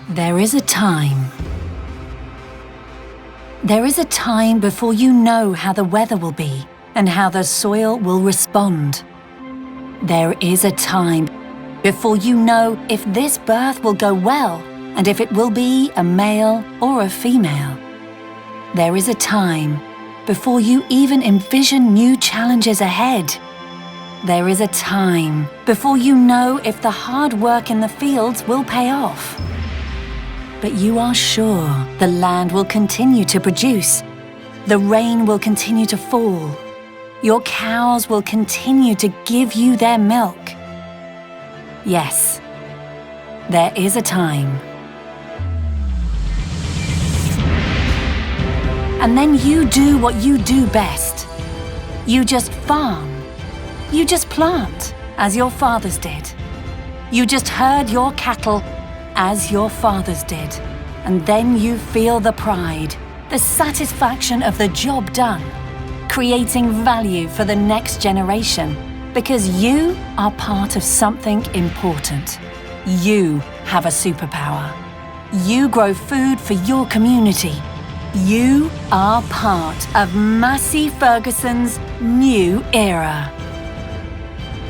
There is a time. There is a time before you know how the weather will be and how the soil will respond. There is a time before you know if this birth will go well and if it will be a male or a female. There is a time before you even envision new challenges ahead. There is a time before you know if the hard work in the fields will pay off. But you are sure the land will continue to produce. The rain will continue to fall. Your cows will continue to give you their milk. Yes, there is a time. And then you do what you do best. You just farm. You just plant, as your fathers did. You just herd your cattle, as your fathers did. And then you feel the pride, the satisfaction of the job done, creating value for the next generation, because you are part of something important. You have a superpower. You grow food for your community. You are part of Massey Ferguson's new era.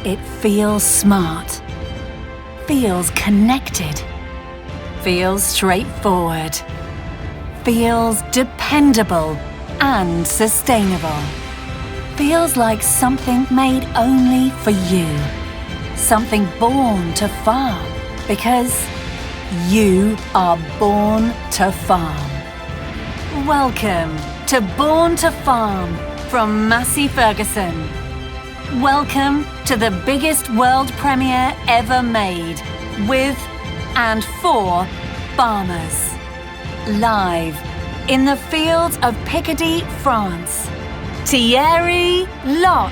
It feels smart, feels connected, feels straightforward, feels dependable and sustainable. Feels like something made only for you. Something born to farm, because you are born to farm. Welcome to Born to Farm from Massey Ferguson. Welcome to the biggest world premiere ever made with and for farmers. Live in the fields of Picardy, France. Thierry Lot.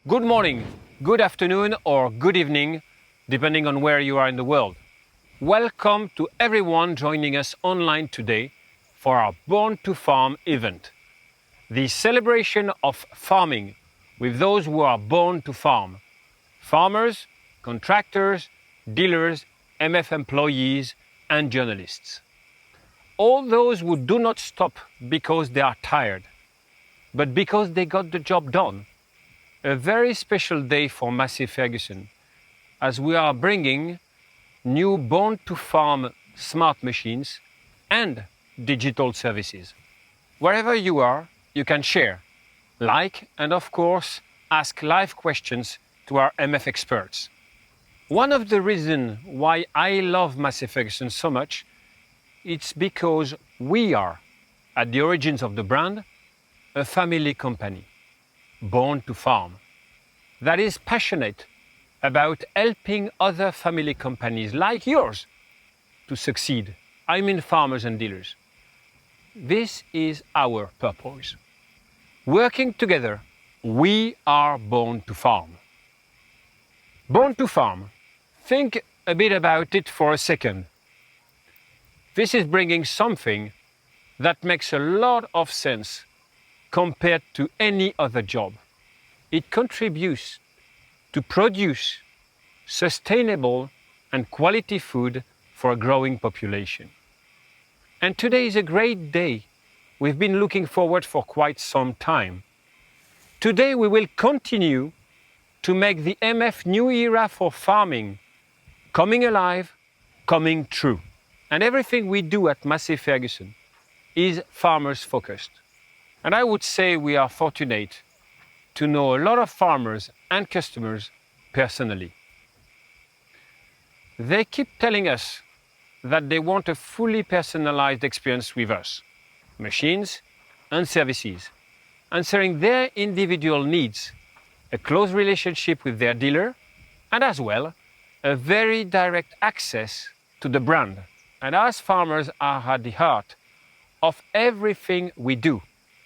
Good morning, good afternoon or good evening, depending on where you are in the world. Welcome to everyone joining us online today for our Born to Farm event. The celebration of farming with those who are born to farm. Farmers, contractors, dealers, MF employees and journalists. All those who do not stop because they are tired, but because they got the job done. A very special day for Massey Ferguson, as we are bringing new Born to Farm smart machines and digital services. Wherever you are, you can share, like, and of course, ask live questions to our MF experts. One of the reasons why I love Massey Ferguson so much, it's because we are, at the origins of the brand, a family company, born to farm, that is passionate about helping other family companies like yours to succeed. I mean farmers and dealers. This is our purpose. Working together, we are born to farm. Born to farm. Think a bit about it for a second. This is bringing something that makes a lot of sense compared to any other job. It contributes to produce sustainable and quality food for a growing population. And today is a great day. We've been looking forward for quite some time. Today we will continue to make the MF new era for farming coming alive, coming true. And everything we do at Massey Ferguson is farmers focused. And I would say we are fortunate to know a lot of farmers and customers personally. They keep telling us that they want a fully personalized experience with us, machines and services, answering their individual needs, a close relationship with their dealer, and as well, a very direct access to the brand. And as farmers are at the heart of everything we do,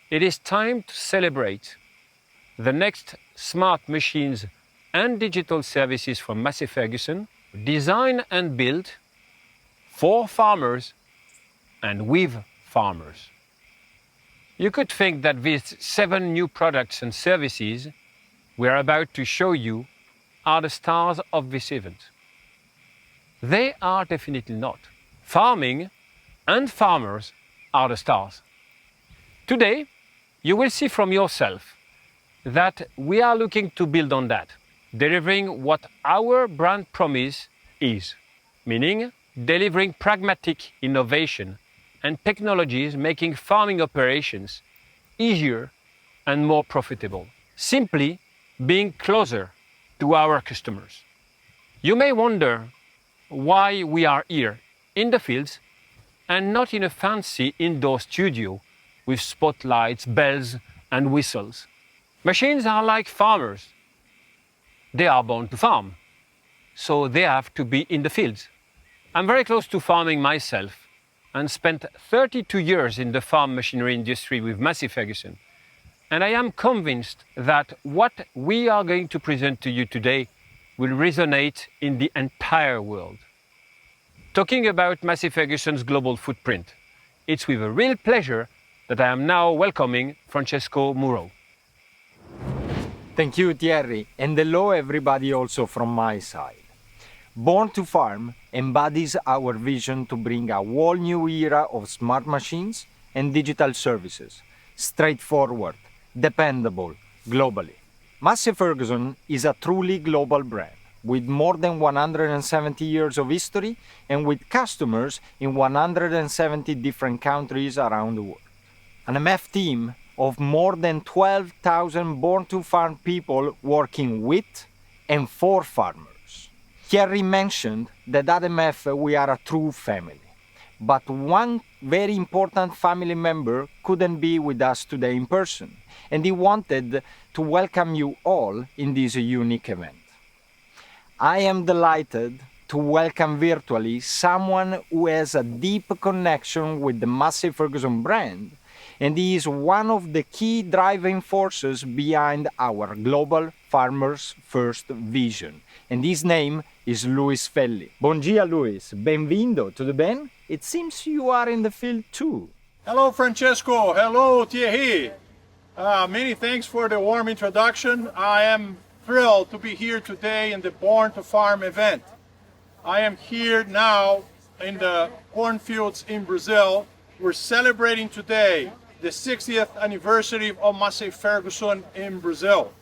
it is time to celebrate the next smart machines and digital services from Massey Ferguson, designed and built for farmers and with farmers. You could think that these 7 new products and services we are about to show you are the stars of this event. They are definitely not. Farming and farmers are the stars. Today, you will see from yourself that we are looking to build on that, delivering what our brand promise is, meaning delivering pragmatic innovation and technologies making farming operations easier and more profitable, simply being closer to our customers. You may wonder why we are here in the fields and not in a fancy indoor studio with spotlights, bells and whistles. Machines are like farmers. They are born to farm, so they have to be in the fields. I'm very close to farming myself and spent 32 years in the farm machinery industry with Massey Ferguson. And I am convinced that what we are going to present to you today will resonate in the entire world. Talking about Massey Ferguson's global footprint, it's with a real pleasure that I am now welcoming Francesco Muro. Thank you, Thierry, and hello everybody also from my side. Born to Farm embodies our vision to bring a whole new era of smart machines and digital services, straightforward, dependable, globally. Massey Ferguson is a truly global brand, with more than 170 years of history and with customers in 170 different countries around the world. An MF team of more than 12,000 born-to-farm people working with and for farmers. Thierry mentioned that at MF we are a true family, but one very important family member couldn't be with us today in person, and he wanted to welcome you all in this unique event. I am delighted to welcome virtually someone who has a deep connection with the Massey Ferguson brand, and he is one of the key driving forces behind our global Farmers First vision. And his name is Luis Felli. Bom dia, Luis. Bem-vindo. Tudo bem? It seems you are in the field too. Hello, Francesco. Hello, Thierry. Many thanks for the warm introduction. I am thrilled to be here today in the Born to Farm event. I am here now in the cornfields in Brazil. We're celebrating today the 60th anniversary of Massey Ferguson in Brazil.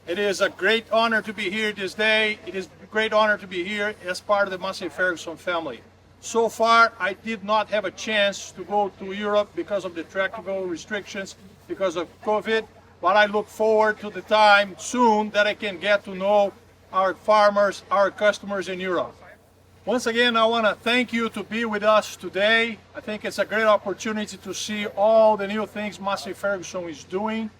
It is a great honor to be here this day. It is a great honor to be here as part of the Massey Ferguson family. So far, I did not have a chance to go to Europe because of the travel restrictions, because of COVID, but I look forward to the time soon that I can get to know our farmers, our customers in Europe. Once again, I want to thank you to be with us today. I think it's a great opportunity to see all the new things Massey Ferguson is doing.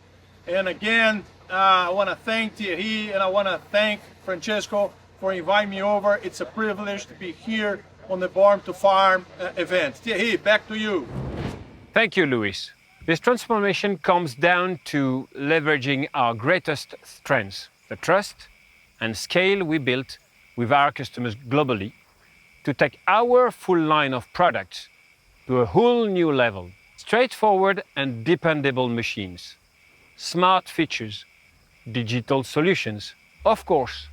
And again, I want to thank Thierry and I want to thank Francesco for inviting me over. It's a privilege to be here on the Born to Farm event. Thierry, back to you. Thank you, Luis. This transformation comes down to leveraging our greatest strengths, the trust and scale we built with our customers globally, to take our full line of products to a whole new level. Straightforward and dependable machines, smart features, digital solutions, of course,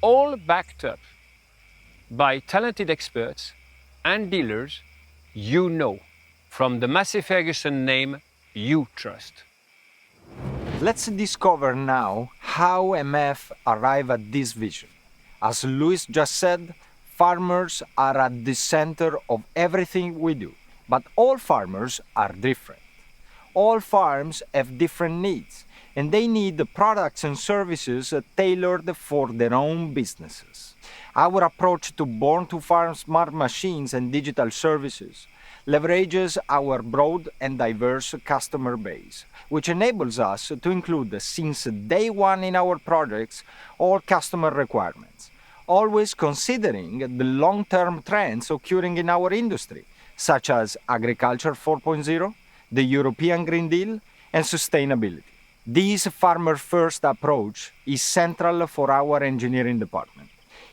all backed up by talented experts and dealers you know, from the Massey Ferguson name you trust. Let's discover now how MF arrived at this vision. As Luis just said, farmers are at the center of everything we do, but all farmers are different. All farms have different needs, and they need the products and services tailored for their own businesses. Our approach to Born to Farm smart machines and digital services leverages our broad and diverse customer base, which enables us to include since day one in our projects all customer requirements, always considering the long-term trends occurring in our industry, such as Agriculture 4.0, the European Green Deal, and sustainability. This farmer-first approach is central for our engineering department.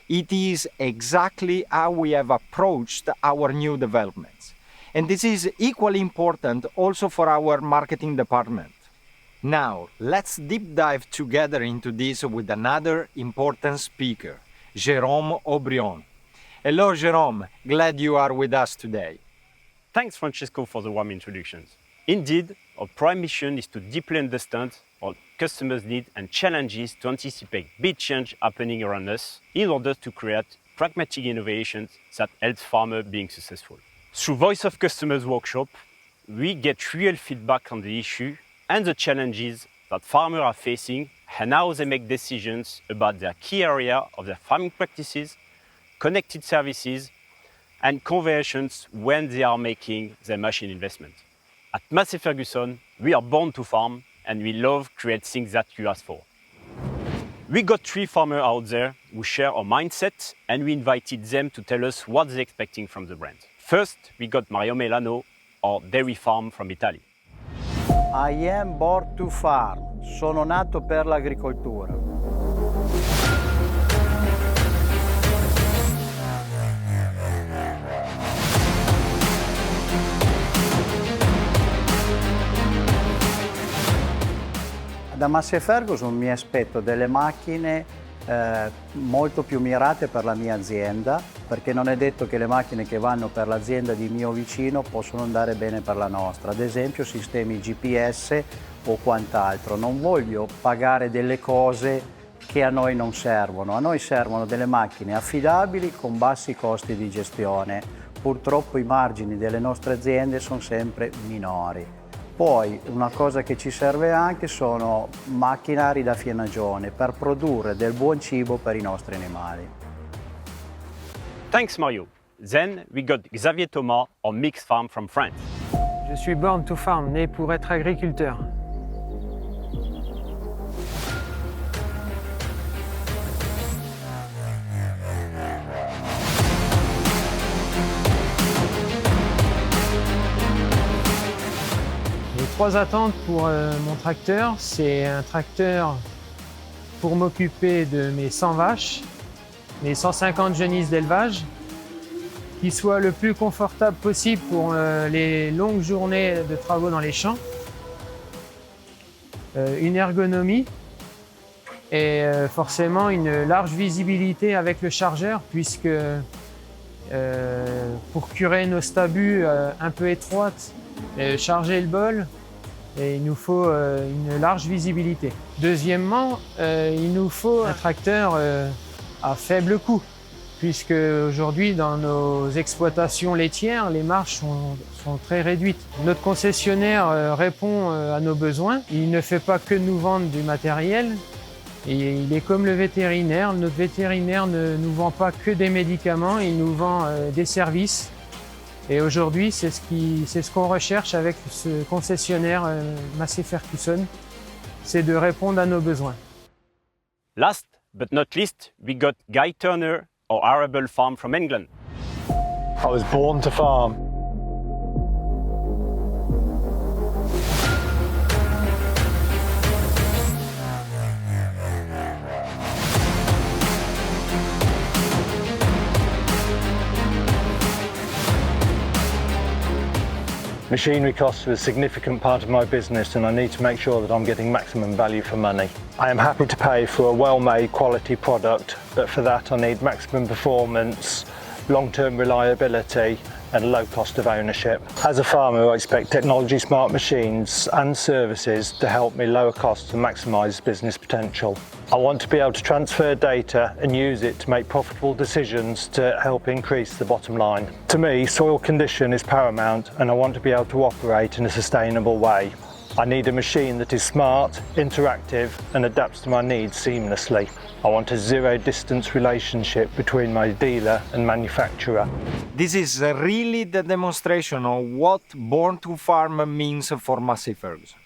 It is exactly how we have approached our new developments. And this is equally important also for our marketing department. Now, let's deep dive together into this with another important speaker, Jérôme Aubrion. Hello, Jérôme. Glad you are with us today. Thanks, Francesco, for the warm introductions. Indeed, our prime mission is to deeply understand our customers' needs and challenges to anticipate big change happening around us in order to create pragmatic innovations that help farmers being successful. Through Voice of Customers workshop, we get real feedback on the issue and the challenges that farmers are facing and how they make decisions about their key area of their farming practices, connected services, and conversions when they are making their machine investment. At Massey Ferguson, we are born to farm and we love create things that you ask for. We got 3 farmers out there who share our mindset and we invited them to tell us what they're expecting from the brand. First, we got Mario Melano, our dairy farm from Italy. I am born to farm. Sono nato per l'agricoltura. Da Massey Ferguson mi aspetto delle macchine molto più mirate per la mia azienda, perché non è detto che le macchine che vanno per l'azienda di mio vicino possono andare bene per la nostra, ad esempio sistemi GPS o quant'altro. Non voglio pagare delle cose che a noi non servono, a noi servono delle macchine affidabili con bassi costi di gestione. Purtroppo i margini delle nostre aziende sono sempre minori. Poi una cosa che ci serve anche sono macchinari da fienagione per produrre del buon cibo per i nostri animali. Thanks, Mario. Then we got Xavier Thomas, our mixed farm from France. Je suis born to farm, né pour être agriculteur. Les 3 attentes pour mon tracteur, c'est un tracteur pour m'occuper de mes 100 vaches, mes 150 genisses d'élevage, qui soit le plus confortable possible pour les longues journées de travaux dans les champs, une ergonomie et forcément une large visibilité avec le chargeur, puisque pour curer nos stabus un peu étroites, charger le bol, et il nous faut une large visibilité. Deuxièmement, il nous faut un tracteur à faible coût, puisque aujourd'hui dans nos exploitations laitières, les marges sont très réduites. Notre concessionnaire répond à nos besoins. Il ne fait pas que nous vendre du matériel, et il est comme le vétérinaire. Notre vétérinaire ne nous vend pas que des médicaments, il nous vend des services. Et aujourd'hui, c'est ce qu'on recherche avec ce concessionnaire Massey Ferguson, c'est de répondre à nos besoins. Last but not least, we got Guy Turner, our arable farm from England. I was born to farm. Machinery costs are a significant part of my business and I need to make sure that I'm getting maximum value for money. I am happy to pay for a well-made quality product, but for that I need maximum performance, long-term reliability and low cost of ownership. As a farmer, I expect technology smart machines and services to help me lower costs and maximise business potential. I want to be able to transfer data and use it to make profitable decisions to help increase the bottom line. To me, soil condition is paramount and I want to be able to operate in a sustainable way. I need a machine that is smart, interactive and adapts to my needs seamlessly. I want a zero-distance relationship between my dealer and manufacturer. This is really the demonstration of what Born to Farm means for Massey Ferguson.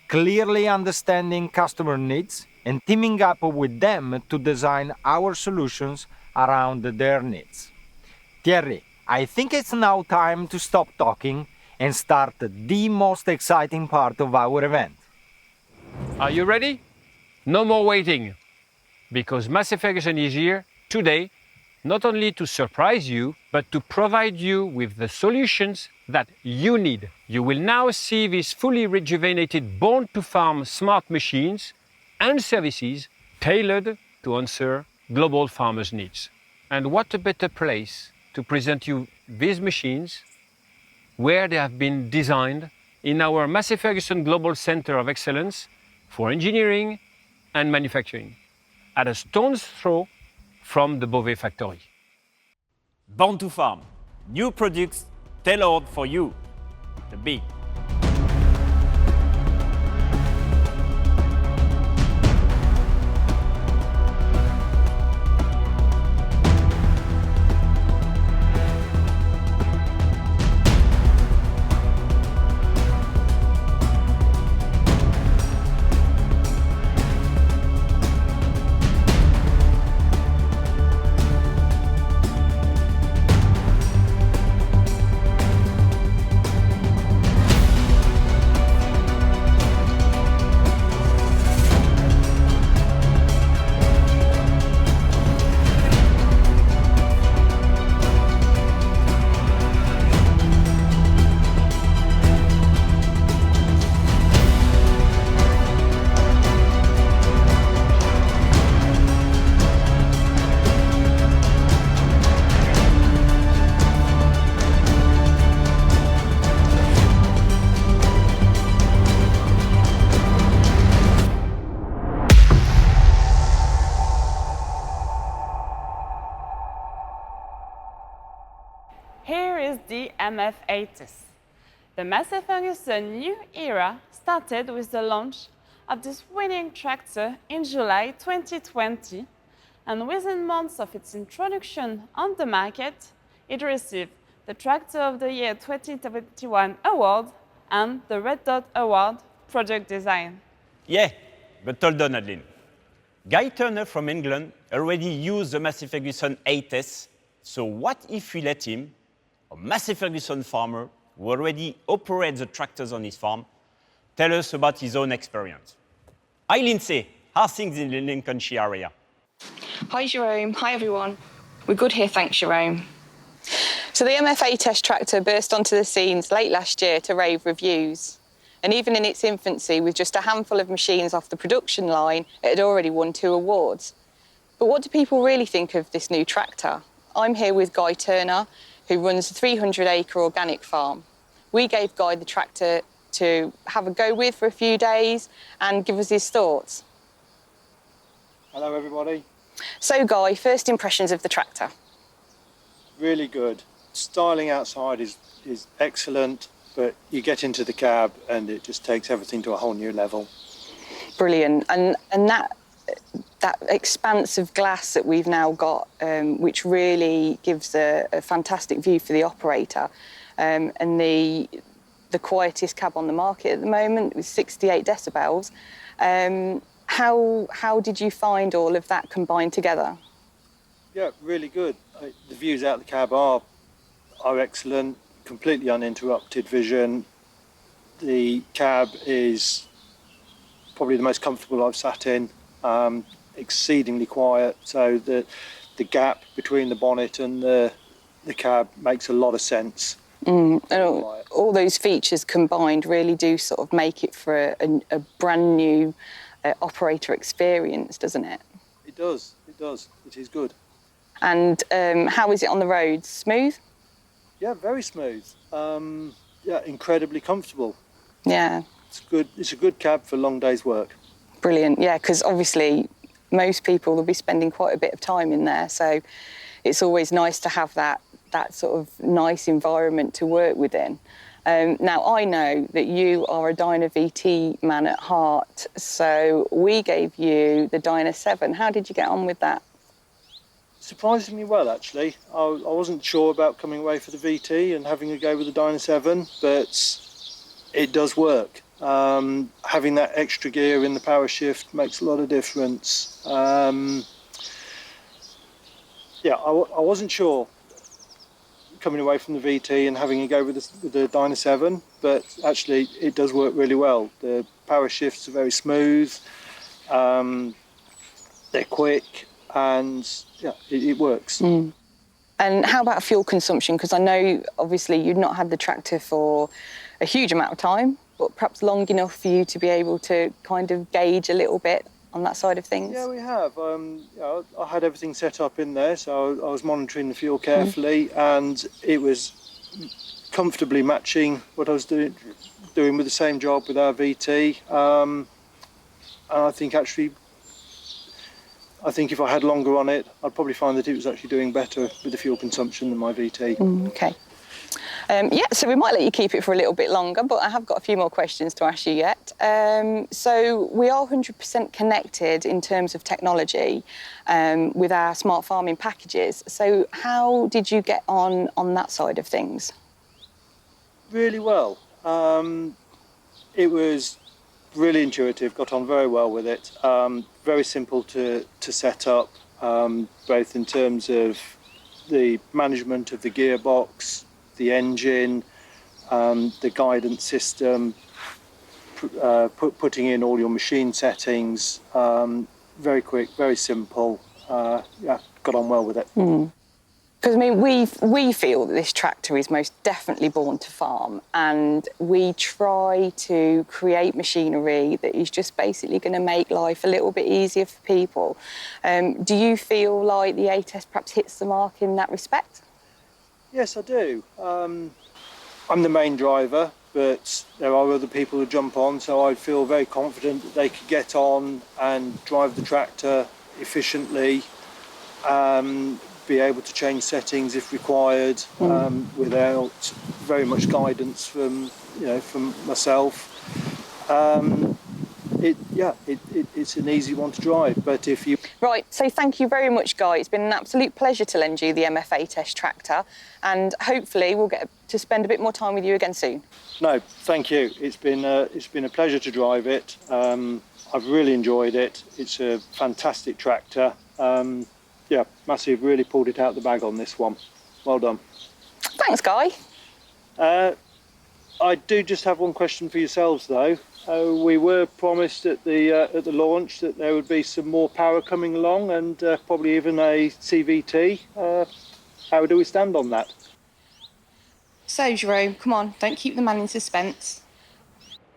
Clearly understanding customer needs and teaming up with them to design our solutions around their needs. Thierry, I think it's now time to stop talking and start the most exciting part of our event. Are you ready? No more waiting, because Massey Ferguson is here today not only to surprise you, but to provide you with the solutions that you need. You will now see these fully rejuvenated Born to Farm smart machines and services tailored to answer global farmers' needs. And what a better place to present you these machines, where they have been designed in our Massey Ferguson Global Center of Excellence for Engineering and Manufacturing, at a stone's throw from the Beauvais factory. Born to Farm, new products tailored for you, the big. Here is the MF80s. The Massey Ferguson new era started with the launch of this winning tractor in July 2020, and within months of its introduction on the market, it received the Tractor of the Year 2021 award and the Red Dot Award Product Design. Yeah, but hold on, Adeline. Guy Turner from England already used the Massey Ferguson 8S, so what if we let him, a Massey Ferguson farmer who already operates the tractors on his farm, tell us about his own experience? Hi, Lindsay. How are things in the Lincolnshire area? Hi, Jerome. Hi, everyone. We're good here, thanks, Jerome. So the MF8S tractor burst onto the scenes late last year to rave reviews. And even in its infancy, with just a handful of machines off the production line, it had already won 2 awards. But what do people really think of this new tractor? I'm here with Guy Turner, who runs a 300-acre organic farm. We gave Guy the tractor to have a go with for a few days and give us his thoughts. Hello, everybody. So, Guy, first impressions of the tractor? Really good. Styling outside is excellent, but you get into the cab and it just takes everything to a whole new level. Brilliant. And that expanse of glass that we've now got, which really gives a fantastic view for the operator, and the quietest cab on the market at the moment with 68 decibels. How did you find all of that combined together? Yeah, really good. The views out the cab are excellent, completely uninterrupted vision. The cab is probably the most comfortable I've sat in, exceedingly quiet, so the gap between the bonnet and the cab makes a lot of sense. And all those features combined really do sort of make it for a brand new operator experience, doesn't it? It does, it is good. And how is it on the roads? Smooth? Yeah, very smooth. Yeah, incredibly comfortable. Yeah. It's good. It's a good cab for long days' work. Brilliant, yeah, because obviously most people will be spending quite a bit of time in there, so it's always nice to have that sort of nice environment to work within. Now, I know that you are a Dyna VT man at heart, so we gave you the Dyna 7. How did you get on with that? Surprisingly well, actually. I wasn't sure about coming away for the VT and having a go with the Dyna 7, but it does work. Having that extra gear in the power shift makes a lot of difference. Yeah, I wasn't sure coming away from the VT and having a go with the Dyna 7, but actually it does work really well. The power shifts are very smooth, they're quick, and yeah, it works. And how about fuel consumption? Because I know, obviously, you've not had the tractor for a huge amount of time, but perhaps long enough for you to be able to kind of gauge a little bit on that side of things. Yeah, we have. I had everything set up in there, so I was monitoring the fuel carefully, and it was comfortably matching what I was doing with the same job with our VT. And I think if I had longer on it, I'd probably find that it was actually doing better with the fuel consumption than my VT. Okay. Yeah, so we might let you keep it for a little bit longer, but I have got a few more questions to ask you yet. So we are 100% connected in terms of technology with our smart farming packages. So how did you get on that side of things? Really well. It was really intuitive, got on very well with it. Very simple to set up, both in terms of the management of the gearbox, the engine, the guidance system, putting in all your machine settings. Very quick, very simple. Yeah, got on well with it. Because I mean, we feel that this tractor is most definitely born to farm, and we try to create machinery that is just basically going to make life a little bit easier for people. Do you feel like the ATES perhaps hits the mark in that respect? Yes, I do. I'm the main driver, but there are other people who jump on, so I feel very confident that they could get on and drive the tractor efficiently. Be able to change settings if required, without very much guidance from myself. It's an easy one to drive, but if you... Right, so thank you very much, Guy. It's been an absolute pleasure to lend you the MF8S tractor, and hopefully we'll get to spend a bit more time with you again soon. No, thank you. It's been a pleasure to drive it. I've really enjoyed it. It's a fantastic tractor. Yeah, Massey have really pulled it out the bag on this one. Well done. Thanks, Guy. I do just have one question for yourselves, though. We were promised at the launch that there would be some more power coming along, and probably even a CVT. How do we stand on that? So, Jerome, come on, don't keep the man in suspense.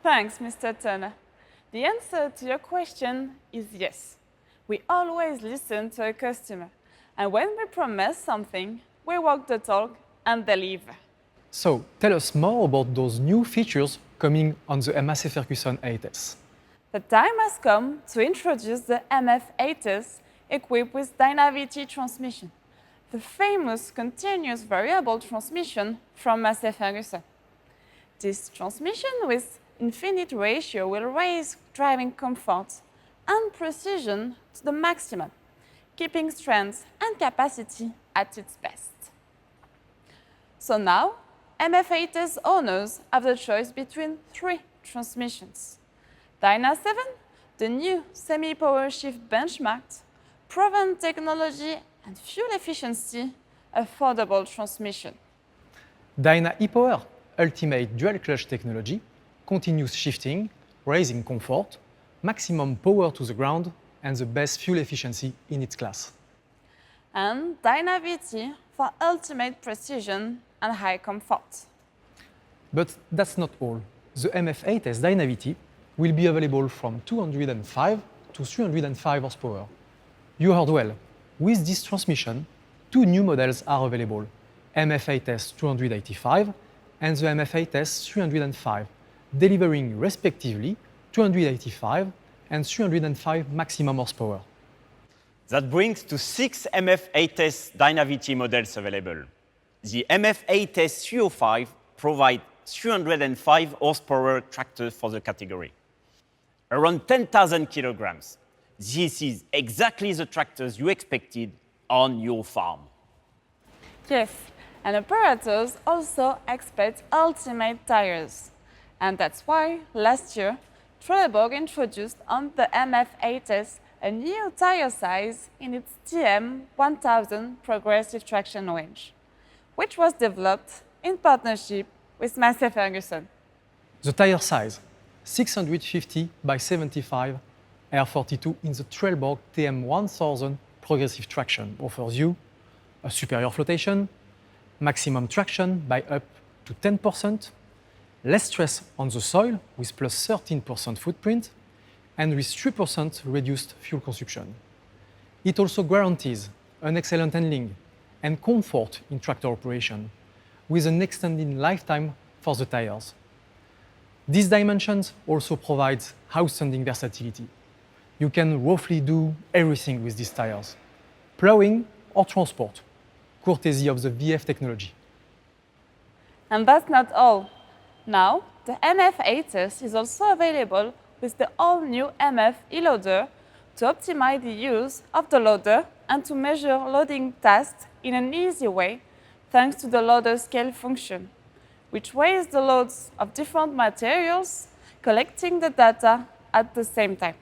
Thanks, Mr. Turner. The answer to your question is yes. We always listen to a customer, and when we promise something, we walk the talk and deliver. So, tell us more about those new features coming on the Massey Ferguson 8S. The time has come to introduce the MF8S equipped with DynaVT transmission, the famous continuous variable transmission from Massey Ferguson. This transmission with infinite ratio will raise driving comfort and precision to the maximum, keeping strength and capacity at its best. So now, MF8S owners have the choice between 3 transmissions. Dyna 7, the new semi-power shift benchmarked, proven technology and fuel efficiency, affordable transmission. Dyna e-Power, ultimate dual clutch technology, continuous shifting, raising comfort, maximum power to the ground, and the best fuel efficiency in its class. And DynaVT for ultimate precision and high comfort. But that's not all. The MF8S DynaVT will be available from 205 to 305 horsepower. You heard well. With this transmission, 2 new models are available, MF8S 285 and the MF8S 305, delivering respectively 285 and 305 maximum horsepower. That brings to 6 MF8S DynaVT models available. The MF8S 305 provides 305 horsepower tractor for the category. Around 10,000 kilograms. This is exactly the tractors you expected on your farm. Yes, and operators also expect ultimate tires. And that's why last year, Trelleborg introduced on the MF8S a new tire size in its TM1000 progressive traction range, which was developed in partnership with Massey Ferguson. The tire size, 650 by 75 R42 in the Trelleborg TM1000 progressive traction offers you a superior flotation, maximum traction by up to 10%, less stress on the soil with plus 13% footprint, and with 3% reduced fuel consumption. It also guarantees an excellent handling and comfort in tractor operation, with an extended lifetime for the tires. These dimensions also provide outstanding versatility. You can roughly do everything with these tires: plowing or transport, courtesy of the VF technology. And that's not all. Now, the MF8S is also available with the all-new MF e-loader to optimize the use of the loader and to measure loading tasks in an easy way thanks to the loader scale function, which weighs the loads of different materials, collecting the data at the same time.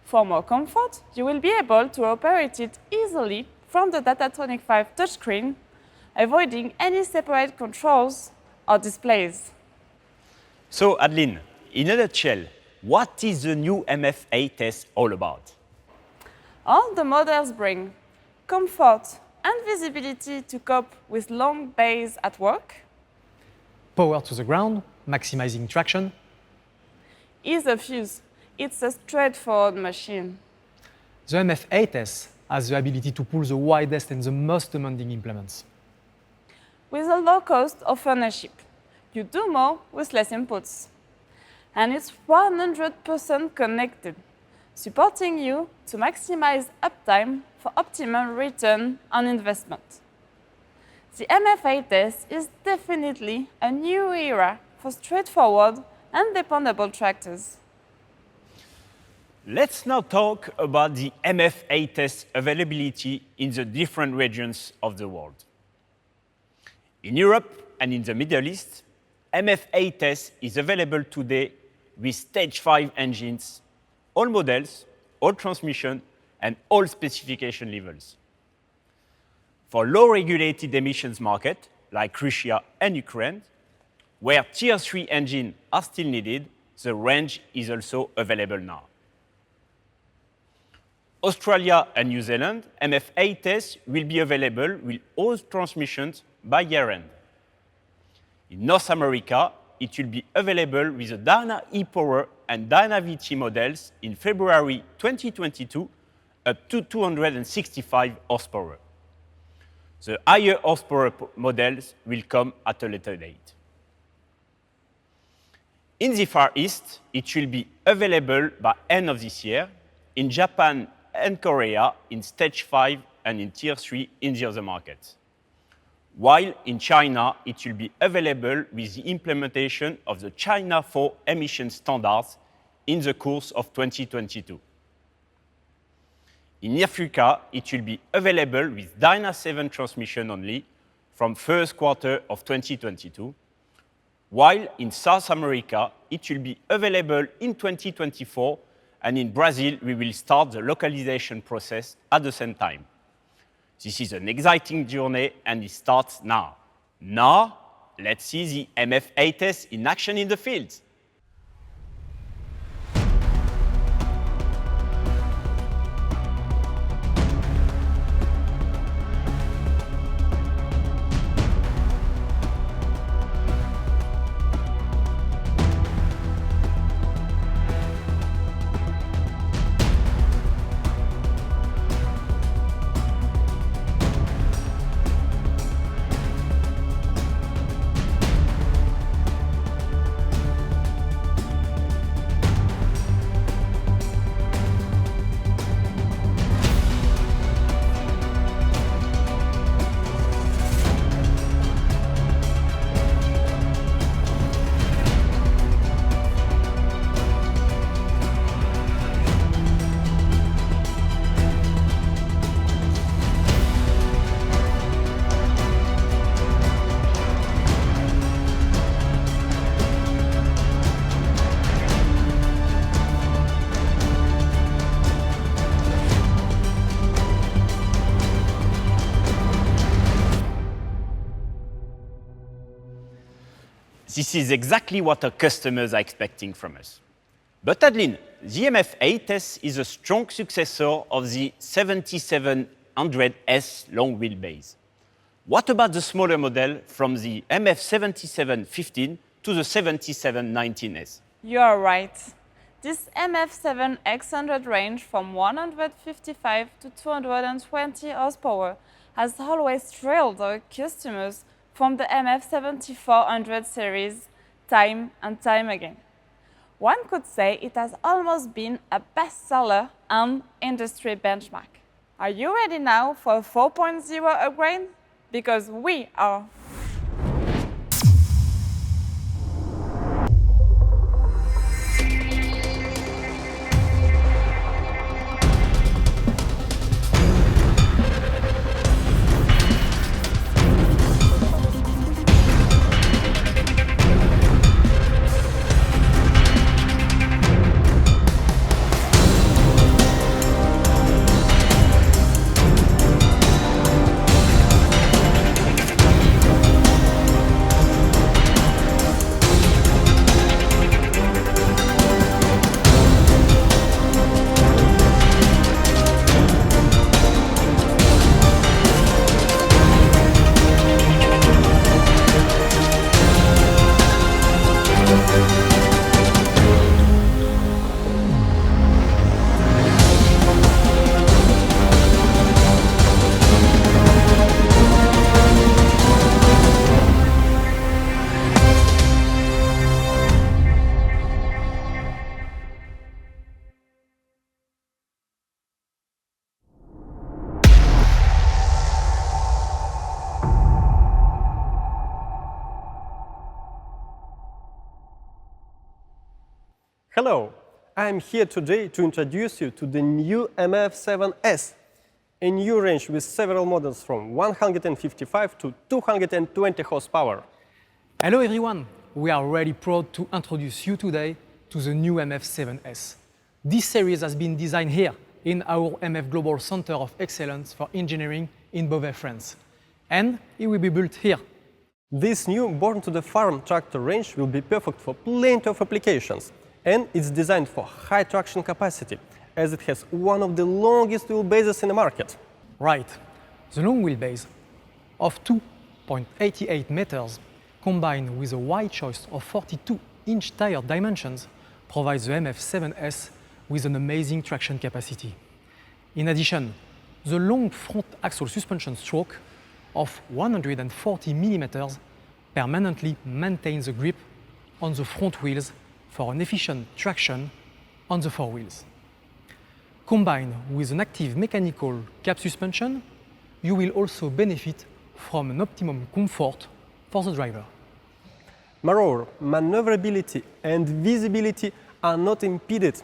For more comfort, you will be able to operate it easily from the Datatronic 5 touchscreen, avoiding any separate controls or displays. So, Adeline, in a nutshell, what is the new MF8S all about? All the models bring comfort and visibility to cope with long days at work, Power to the ground, maximizing traction, ease of use. It's a straightforward machine. the MF8S has the ability to pull the widest and the most demanding implements. With a low cost of ownership, you do more with less inputs. And it's 100% connected, supporting you to maximize uptime for optimal return on investment. The MF8S is definitely a new era for straightforward and dependable tractors. Let's now talk about the MF8S availability in the different regions of the world. In Europe and in the Middle East, MF8S is available today with Stage 5 engines, all models, all transmission, and all specification levels. For low-regulated emissions market, like Russia and Ukraine, where Tier 3 engines are still needed, the range is also available now. Australia and New Zealand, MF8S will be available with all transmissions by year-end. In North America, it will be available with the Dyna e-Power and Dyna VT models in February 2022 up to 265 horsepower. The higher horsepower models will come at a later date. In the Far East, it will be available by end of this year, in Japan and Korea in Stage 5 and in Tier 3 in the other markets. While in China, it will be available with the implementation of the China 4 emission standards in the course of 2022. In Africa, it will be available with Dyna 7 transmission only from first quarter of 2022, while in South America, it will be available in 2024, and in Brazil, we will start the localization process at the same time. This is an exciting journey, and it starts now. Now, let's see the MF8S in action in the field. This is exactly what our customers are expecting from us. But Adeline, The MF8S is a strong successor of the 7700S long wheelbase. What about the smaller model from the MF7715 to the 7719S? You are right. This MF7X100 range from 155 to 220 horsepower has always thrilled our customers from the MF7400 series time and time again. One could say it has almost been a bestseller and industry benchmark. Are you ready now for a 4.0 upgrade? Because we are. Hello, I'm here today to introduce you to the new MF7S, a new range with several models from 155 to 220 horsepower. Hello everyone, we are really proud to introduce you today to the new MF7S. This series has been designed here in our MF Global Center of Excellence for Engineering in Beauvais, France. And it will be built here. This new Born to the Farm tractor range will be perfect for plenty of applications. And it's designed for high traction capacity, as it has one of the longest wheelbases in the market. Right. The long wheelbase of 2.88 meters, combined with a wide choice of 42-inch tire dimensions, provides the MF7S with an amazing traction capacity. In addition, the long front axle suspension stroke of 140 millimeters permanently maintains the grip on the front wheels for an efficient traction on the four wheels. Combined with an active mechanical cab suspension, you will also benefit from an optimum comfort for the driver. Moreover, maneuverability and visibility are not impeded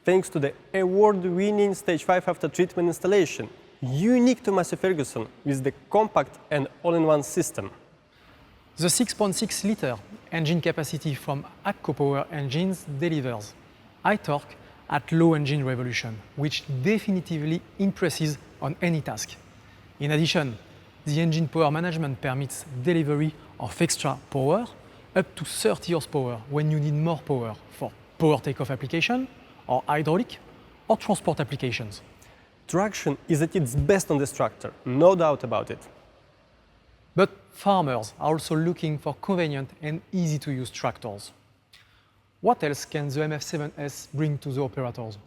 thanks to the award-winning Stage 5 after-treatment installation, unique to Massey Ferguson with the compact and all-in-one system. The 6.6-liter engine capacity from AGCO Power engines delivers high torque at low engine revolution, which definitively impresses on any task. In addition, the engine power management permits delivery of extra power up to 30 horsepower when you need more power for power takeoff application or hydraulic or transport applications. Traction is at its best on this tractor, no doubt about it. But farmers are also looking for convenient and easy-to-use tractors. What else can the MF7S bring to the operators?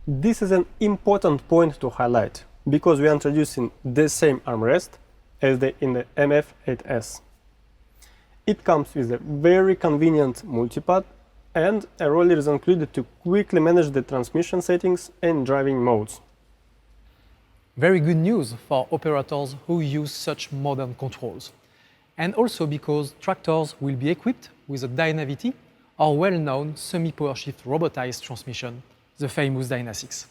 This is an important point to highlight, because we are introducing the same armrest as in the MF8S. It comes with a very convenient multipad, and a roller is included to quickly manage the transmission settings and driving modes. Very good news for operators who use such modern controls. And also because tractors will be equipped with a Dynavity, our well-known semi-power shift robotized transmission, the famous Dyna6.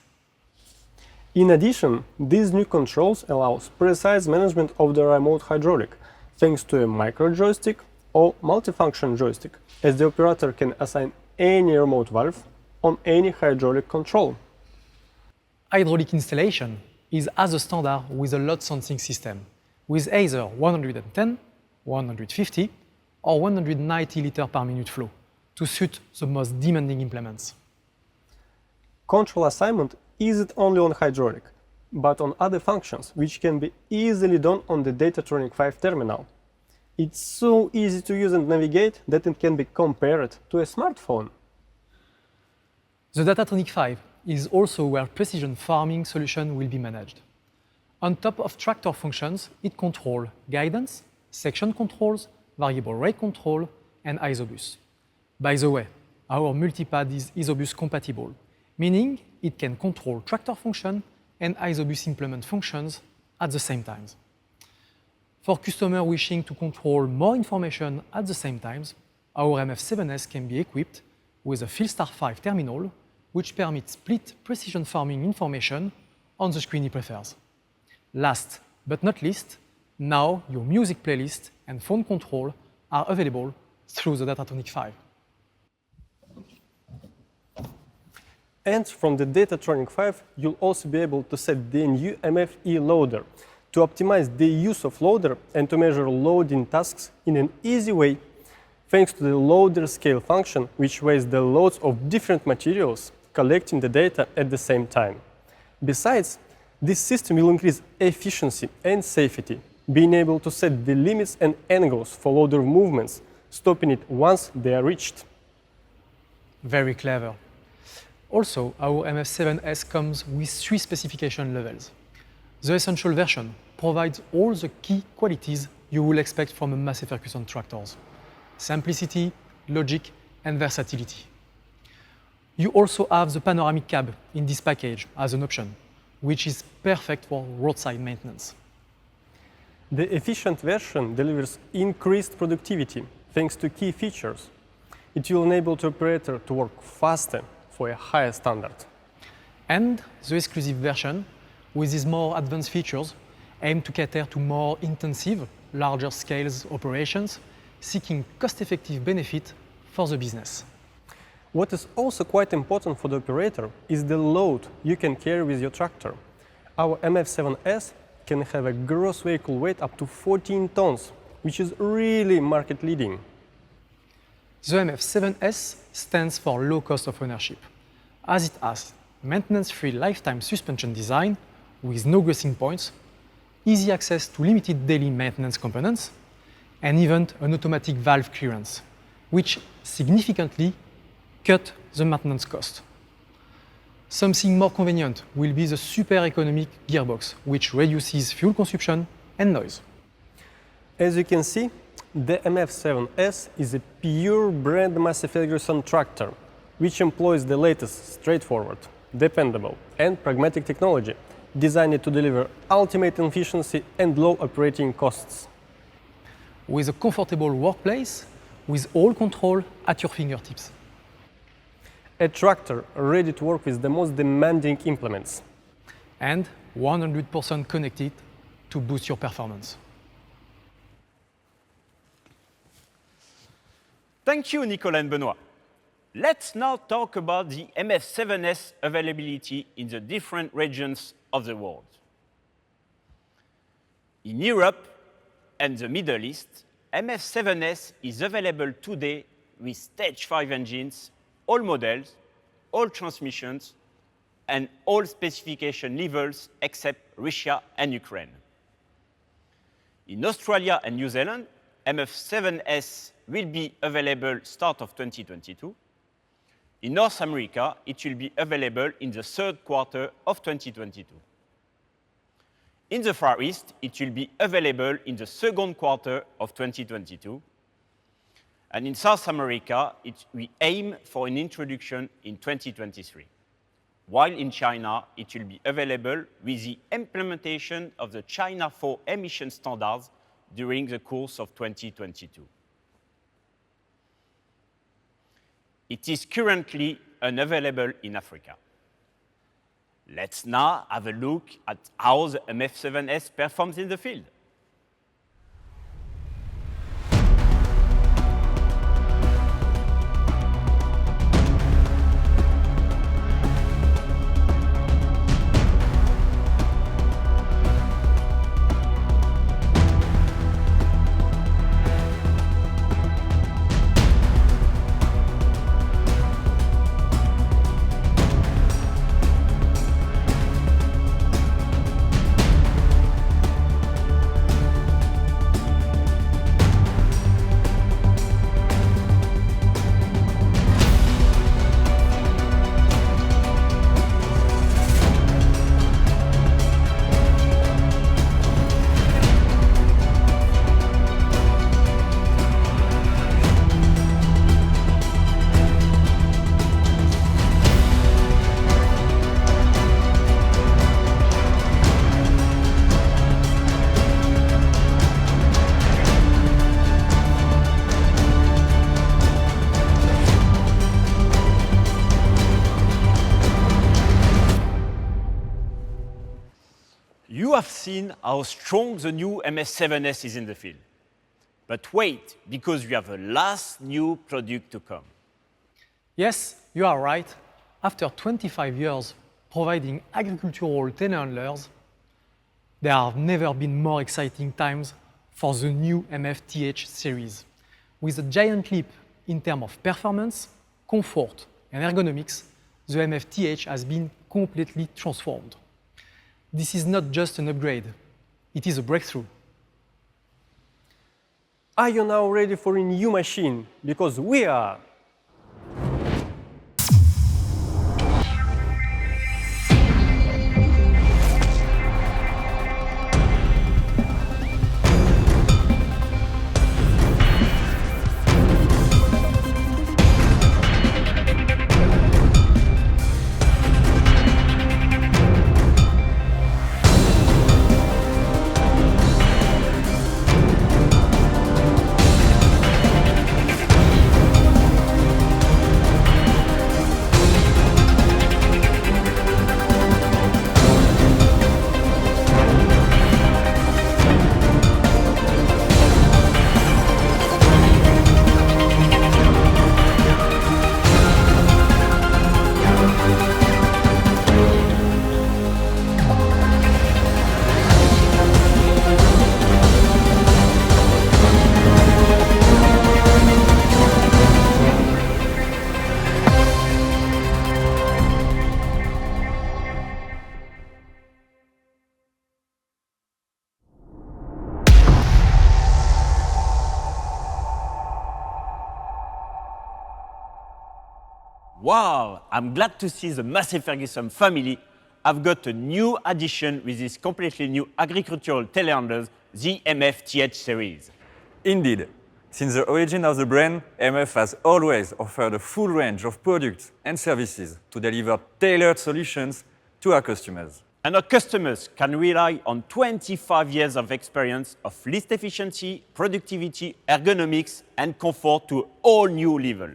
In addition, these new controls allow precise management of the remote hydraulic, thanks to a micro joystick or multifunction joystick, as the operator can assign any remote valve on any hydraulic control. Hydraulic installation is as a standard with a load sensing system, with either 110, 150 or 190 liters per minute flow, to suit the most demanding implements. Control assignment isn't only on hydraulic, but on other functions, which can be easily done on the Datatronic 5 terminal. It's so easy to use and navigate that it can be compared to a smartphone. The Datatronic 5 is also where precision farming solution will be managed. On top of tractor functions, it controls guidance, section controls, variable rate control, and isobus. By the way, our multipad is isobus compatible, meaning it can control tractor function and isobus implement functions at the same time. For customers wishing to control more information at the same time, our MF7S can be equipped with a Philstar 5 terminal, which permits split precision farming information on the screen he prefers. Last but not least, now your music playlist and phone control are available through the Datatronic 5. And from the Datatronic 5, you'll also be able to set the new MFE loader to optimize the use of loader and to measure loading tasks in an easy way, thanks to the loader scale function, which weighs the loads of different materials, collecting the data at the same time. Besides, this system will increase efficiency and safety, being able to set the limits and angles for loader movements, stopping it once they are reached. Very clever. Also, our MF7S comes with 3 specification levels. The Essential version provides all the key qualities you will expect from a Massey Ferguson tractors: simplicity, logic, and versatility. You also have the panoramic cab in this package as an option, which is perfect for roadside maintenance. The efficient version delivers increased productivity thanks to key features. It will enable the operator to work faster for a higher standard. And the exclusive version, with these more advanced features, aim to cater to more intensive, larger scales operations, seeking cost-effective benefit for the business. What is also quite important for the operator is the load you can carry with your tractor. Our MF7S can have a gross vehicle weight up to 14 tons, which is really market leading. The MF7S stands for low cost of ownership, as it has maintenance-free lifetime suspension design with no greasing points, easy access to limited daily maintenance components, and even an automatic valve clearance, which significantly cut the maintenance cost. Something more convenient will be the super economic gearbox, which reduces fuel consumption and noise. As you can see, the MF7S is a pure brand Massey Ferguson tractor, which employs the latest straightforward, dependable, and pragmatic technology designed to deliver ultimate efficiency and low operating costs. With a comfortable workplace, with all control at your fingertips. A tractor ready to work with the most demanding implements. And 100% connected to boost your performance. Thank you, Nicolas and Benoit. Let's now talk about the MF7S availability in the different regions of the world. In Europe and the Middle East, MF7S is available today with Stage 5 engines, all models, all transmissions, and all specification levels except Russia and Ukraine. In Australia and New Zealand, MF7S will be available start of 2022. In North America, it will be available in the third quarter of 2022. In the Far East, it will be available in the second quarter of 2022. And in South America, we aim for an introduction in 2023. While in China, it will be available with the implementation of the China 4 emission standards during the course of 2022. It is currently unavailable in Africa. Let's now have a look at how the MF7S performs in the field. You have seen how strong the new MS7S is in the field. But wait, because we have a last new product to come. Yes, you are right. After 25 years providing agricultural telehandlers, there have never been more exciting times for the new MF-TH series. With a giant leap in terms of performance, comfort, and ergonomics, the MF-TH has been completely transformed. This is not just an upgrade, it is a breakthrough. Are you now ready for a new machine? Because we are! Wow, I'm glad to see the Massey Ferguson family have got a new addition with this completely new agricultural telehandlers, the MF-TH series. Indeed, since the origin of the brand, MF has always offered a full range of products and services to deliver tailored solutions to our customers. And our customers can rely on 25 years of experience of list efficiency, productivity, ergonomics, and comfort to all new level.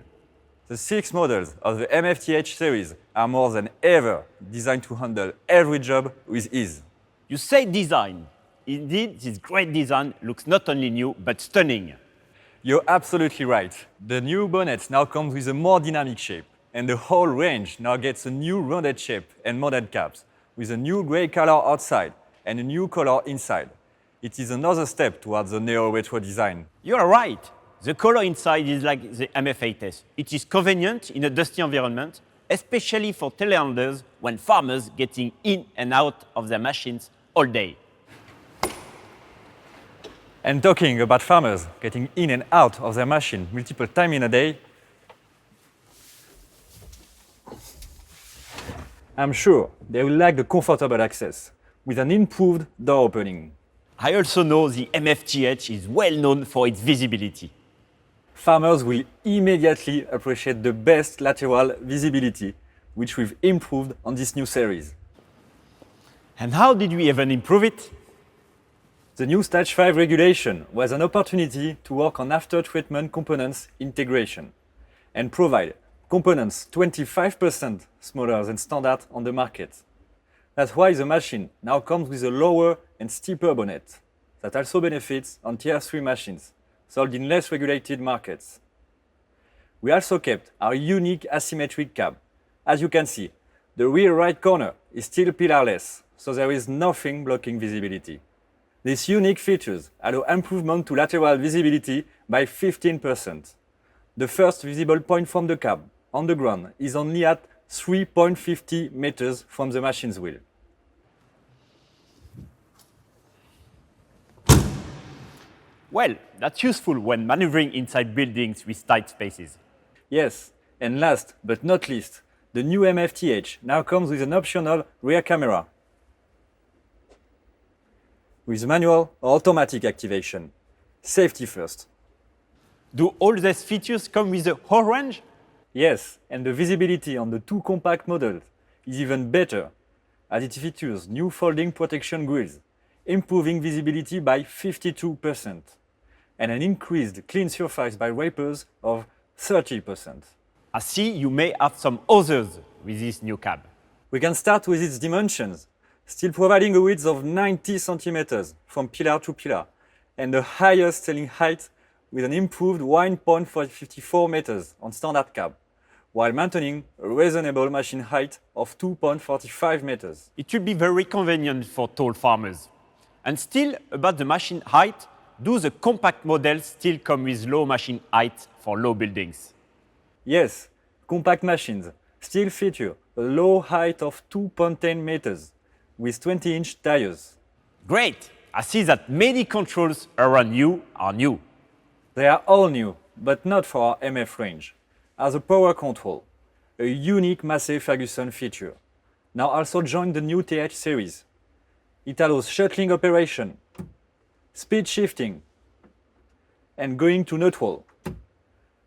The 6 models of the MF-TH series are more than ever designed to handle every job with ease. You say design. Indeed, this great design looks not only new, but stunning. You're absolutely right. The new bonnet now comes with a more dynamic shape, and the whole range now gets a new rounded shape and molded caps, with a new grey color outside and a new color inside. It is another step towards the neo-retro design. You are right. The color inside is like the MF-8S. It is convenient in a dusty environment, especially for telehandlers when farmers getting in and out of their machines all day. And talking about farmers getting in and out of their machine multiple times in a day, I'm sure they will like the comfortable access with an improved door opening. I also know the MF-TH is well known for its visibility. Farmers will immediately appreciate the best lateral visibility, which we've improved on this new series. And how did we even improve it? The new Stage 5 regulation was an opportunity to work on after-treatment components integration and provide components 25% smaller than standard on the market. That's why the machine now comes with a lower and steeper bonnet that also benefits on Tier 3 machines sold in less regulated markets. We also kept our unique asymmetric cab. As you can see, the rear right corner is still pillarless, so there is nothing blocking visibility. These unique features allow improvement to lateral visibility by 15%. The first visible point from the cab on the ground is only at 3.50 meters from the machine's wheel. Well, that's useful when maneuvering inside buildings with tight spaces. Yes, and last but not least, the new MF-TH now comes with an optional rear camera with manual or automatic activation. Safety first. Do all these features come with the whole range? Yes, and the visibility on the 2 compact models is even better, as it features new folding protection grills, improving visibility by 52%, and an increased clean surface by wipers of 30%. I see you may have some others with this new cab. We can start with its dimensions. still providing a width of 90 centimeters from pillar to pillar, and the highest selling height with an improved 1.54 meters on standard cab, while maintaining a reasonable machine height of 2.45 meters. It will be very convenient for tall farmers. And still, about the machine height, do the compact models still come with low machine height for low buildings? Yes, compact machines still feature a low height of 2.10 meters with 20-inch tires. Great! I see that many controls around you are new. They are all new, but not for our MF range. As a power control, a unique Massey Ferguson feature, now also joined the new TH series. It allows shuttling operation, speed shifting, and going to neutral,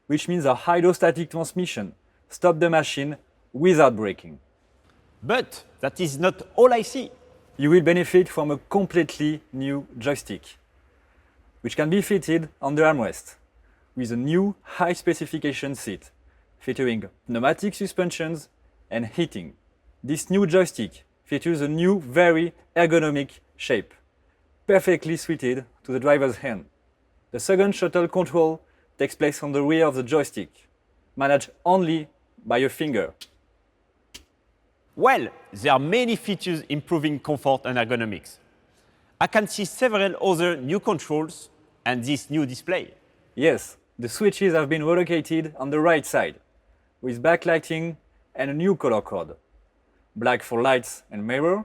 which means a hydrostatic transmission stops the machine without braking. But that is not all I see. You will benefit from a completely new joystick, which can be fitted on the armrest, with a new high-specification seat, featuring pneumatic suspensions and heating. This new joystick features a new, very ergonomic shape, perfectly suited to the driver's hand. The second shuttle control takes place on the rear of the joystick, managed only by a finger. Well, there are many features improving comfort and ergonomics. I can see several other new controls and this new display. Yes, the switches have been relocated on the right side, with backlighting and a new color code. Black for lights and mirror,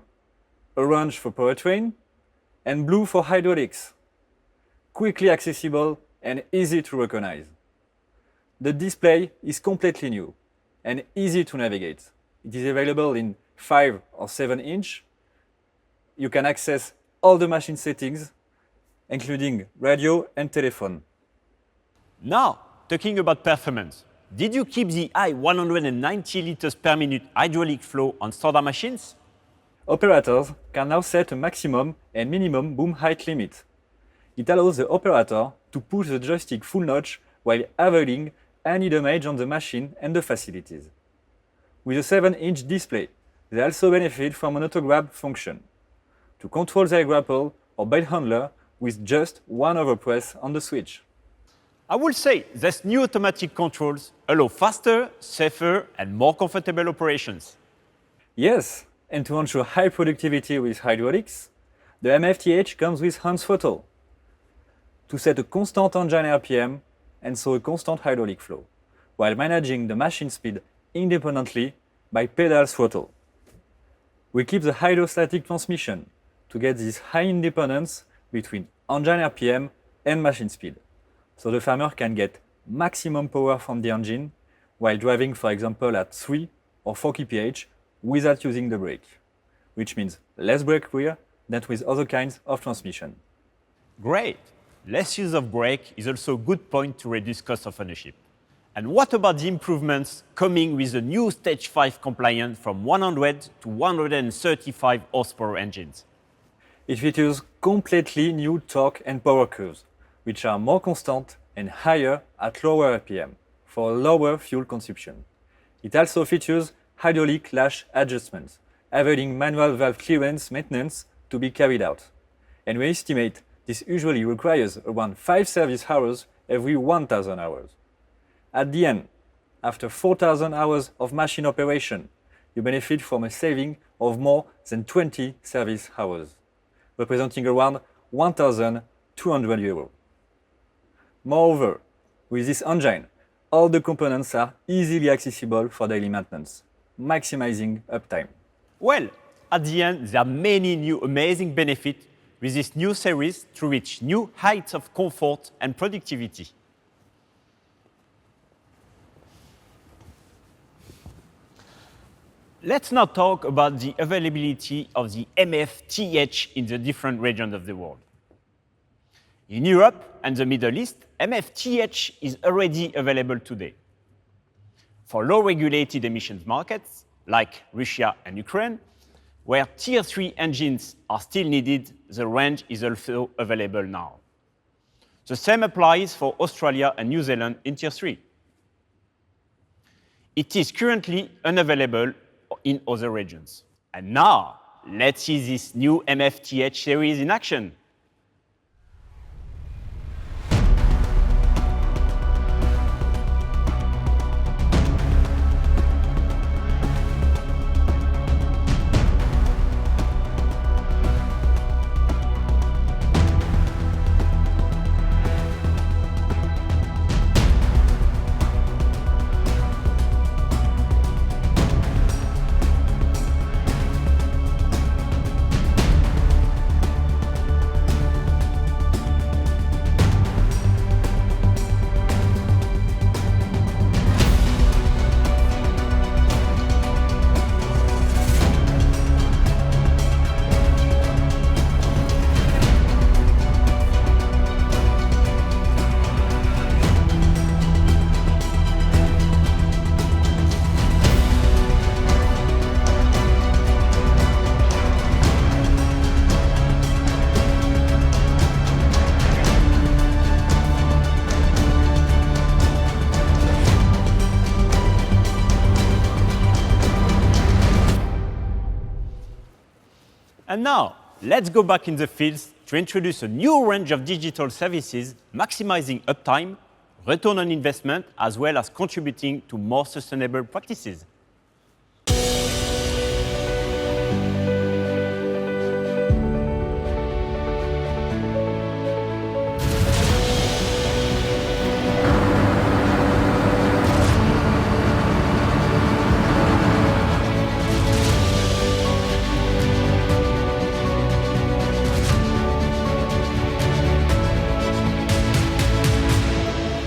orange for powertrain, and blue for hydraulics. Quickly accessible and easy to recognize. The display is completely new and easy to navigate. It is available in 5 or 7 inch. You can access all the machine settings, including radio and telephone. Now, talking about performance, did you keep the high 190 liters per minute hydraulic flow on standard machines? Operators can now set a maximum and minimum boom height limit. It allows the operator to push the joystick full notch while avoiding any damage on the machine and the facilities. With a 7-inch display, they also benefit from an auto-grab function to control their grapple or bale handler with just one overpress on the switch. I would say these new automatic controls allow faster, safer, and more comfortable operations. Yes, and to ensure high productivity with hydraulics, the MFTH comes with hands throttle to set a constant engine RPM and so a constant hydraulic flow, while managing the machine speed independently by pedal throttle. We keep the hydrostatic transmission to get this high independence between engine RPM and machine speed, so the farmer can get maximum power from the engine while driving, for example, at 3 or 4 kph without using the brake, which means less brake wear than with other kinds of transmission. Great! Less use of brake is also a good point to reduce cost of ownership. And what about the improvements coming with the new Stage 5 compliant from 100 to 135 horsepower engines? It features completely new torque and power curves, which are more constant and higher at lower RPM for lower fuel consumption. It also features hydraulic lash adjustments, avoiding manual valve clearance maintenance to be carried out. And we estimate this usually requires around 5 service hours every 1,000 hours. At the end, after 4,000 hours of machine operation, you benefit from a saving of more than 20 service hours, representing around 1,200 euros. Moreover, with this engine, all the components are easily accessible for daily maintenance, maximizing uptime. Well, at the end, there are many new amazing benefits with this new series to reach new heights of comfort and productivity. Let's now talk about the availability of the MFTH in the different regions of the world. In Europe and the Middle East, MFTH is already available today. For low-regulated emissions markets, like Russia and Ukraine, where Tier 3 engines are still needed, the range is also available now. The same applies for Australia and New Zealand in Tier 3. It is currently unavailable in other regions. And now, let's see this new MFTH series in action. And now, let's go back in the fields to introduce a new range of digital services, maximizing uptime, return on investment, as well as contributing to more sustainable practices.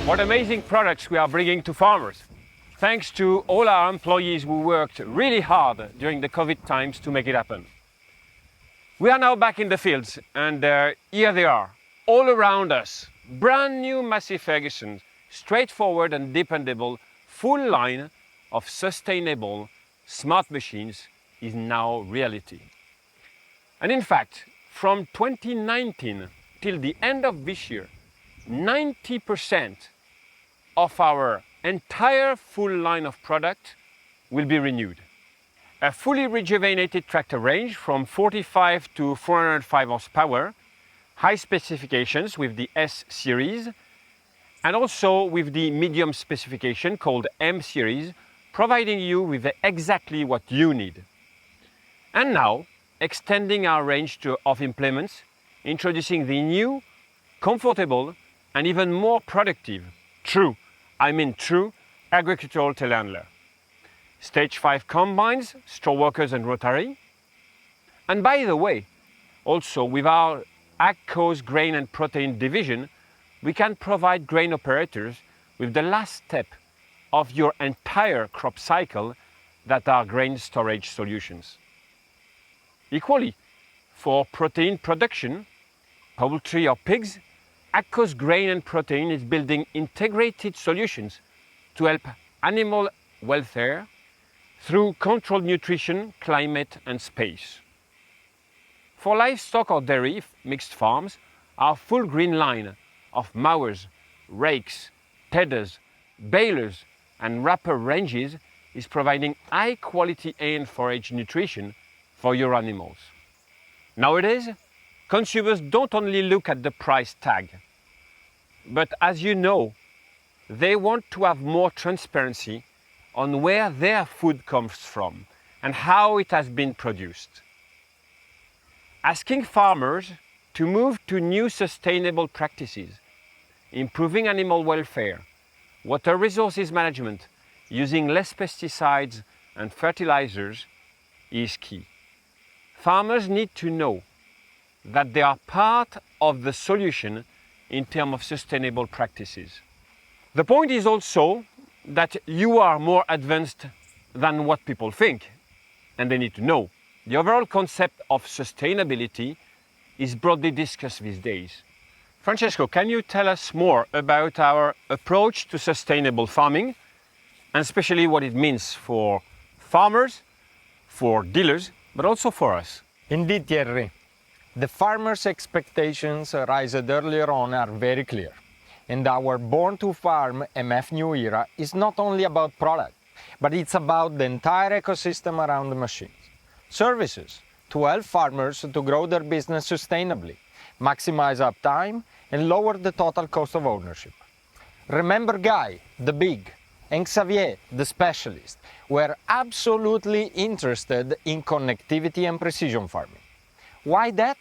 What amazing products we are bringing to farmers. Thanks to all our employees who worked really hard during the COVID times to make it happen. We are now back in the fields and here they are, all around us. Brand new Massey Ferguson, straightforward and dependable, full line of sustainable, smart machines is now reality. And in fact, from 2019 till the end of this year, 90% of our entire full line of product will be renewed. A fully rejuvenated tractor range from 45 to 405 horsepower, high specifications with the S series, and also with the medium specification called M series, providing you with exactly what you need. And now, extending our range of implements, introducing the new, comfortable, and even more productive, true agricultural telehandler. Stage 5 combines, straw workers and rotary. And by the way, also with our AgCo's grain and protein division, we can provide grain operators with the last step of your entire crop cycle that are grain storage solutions. Equally, for protein production, poultry or pigs, AgCo's grain and protein is building integrated solutions to help animal welfare through controlled nutrition, climate and space. For livestock or dairy mixed farms, our full green line of mowers, rakes, tedders, balers and wrapper ranges is providing high quality hay and forage nutrition for your animals. Nowadays, consumers don't only look at the price tag, but as you know, they want to have more transparency on where their food comes from and how it has been produced. Asking farmers to move to new sustainable practices, improving animal welfare, water resources management, using less pesticides and fertilizers is key. Farmers need to know that they are part of the solution in terms of sustainable practices. The point is also that you are more advanced than what people think, and they need to know. The overall concept of sustainability is broadly discussed these days. Francesco, can you tell us more about our approach to sustainable farming, and especially what it means for farmers, for dealers, but also for us? Indeed, Thierry. The farmers' expectations raised earlier on are very clear. And our Born to Farm MF New Era is not only about product, but it's about the entire ecosystem around the machines. Services, to help farmers to grow their business sustainably, maximize uptime, and lower the total cost of ownership. Remember Guy, the big, and Xavier, the specialist, were absolutely interested in connectivity and precision farming. Why that?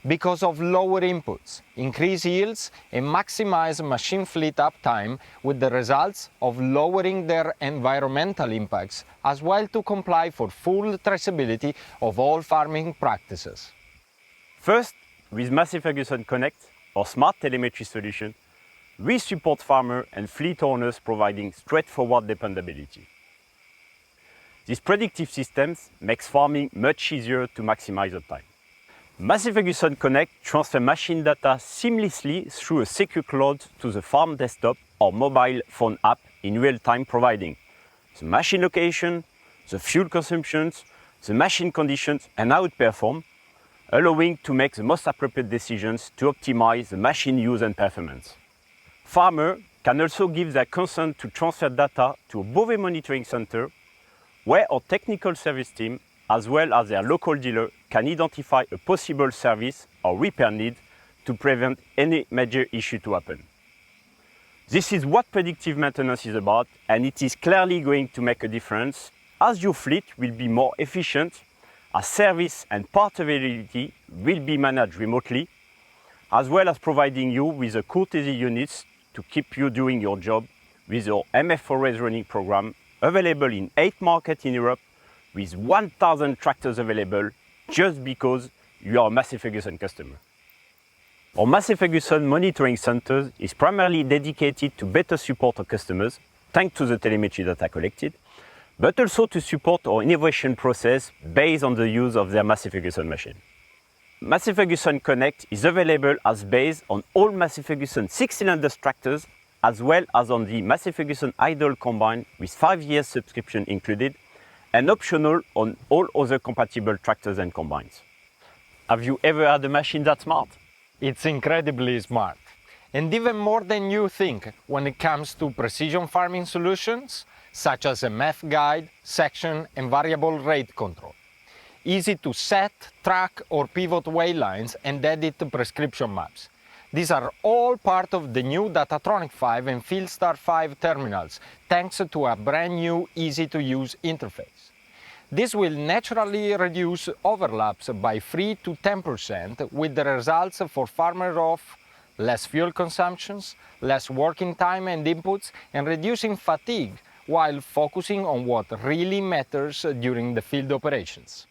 Because of lower inputs, increased yields, and maximize machine fleet uptime, with the results of lowering their environmental impacts, as well to comply for full traceability of all farming practices. First, with Massey Ferguson Connect, our smart telemetry solution, we support farmers and fleet owners providing straightforward dependability. These predictive systems makes farming much easier to maximize uptime. Massey Ferguson Connect transfers machine data seamlessly through a secure cloud to the farm desktop or mobile phone app in real time, providing the machine location, the fuel consumptions, the machine conditions, and how it performs, allowing to make the most appropriate decisions to optimize the machine use and performance. Farmers can also give their consent to transfer data to a Beauvais monitoring center, where our technical service team, as well as their local dealer, can identify a possible service or repair need to prevent any major issue to happen. This is what predictive maintenance is about, and it is clearly going to make a difference, as your fleet will be more efficient, as service and part availability will be managed remotely, as well as providing you with the courtesy units to keep you doing your job with your MF Always Running program, available in 8 markets in Europe, with 1,000 tractors available, just because you are a Massey Ferguson customer. Our Massey Ferguson monitoring center is primarily dedicated to better support our customers, thanks to the telemetry data collected, but also to support our innovation process based on the use of their Massey Ferguson machine. Massey Ferguson Connect is available as based on all Massey Ferguson 6-cylinder tractors, as well as on the Massey Ferguson idle combine with 5 years subscription included, and optional on all other compatible tractors and combines. Have you ever had a machine that smart? It's incredibly smart, and even more than you think when it comes to precision farming solutions, such as MF guide, section, and variable rate control. Easy to set, track, or pivot waylines and edit prescription maps. These are all part of the new Datatronic 5 and Fieldstar 5 terminals, thanks to a brand new, easy-to-use interface. This will naturally reduce overlaps by 3 to 10%, with the results for farmers of less fuel consumptions, less working time and inputs, and reducing fatigue, while focusing on what really matters during the field operations.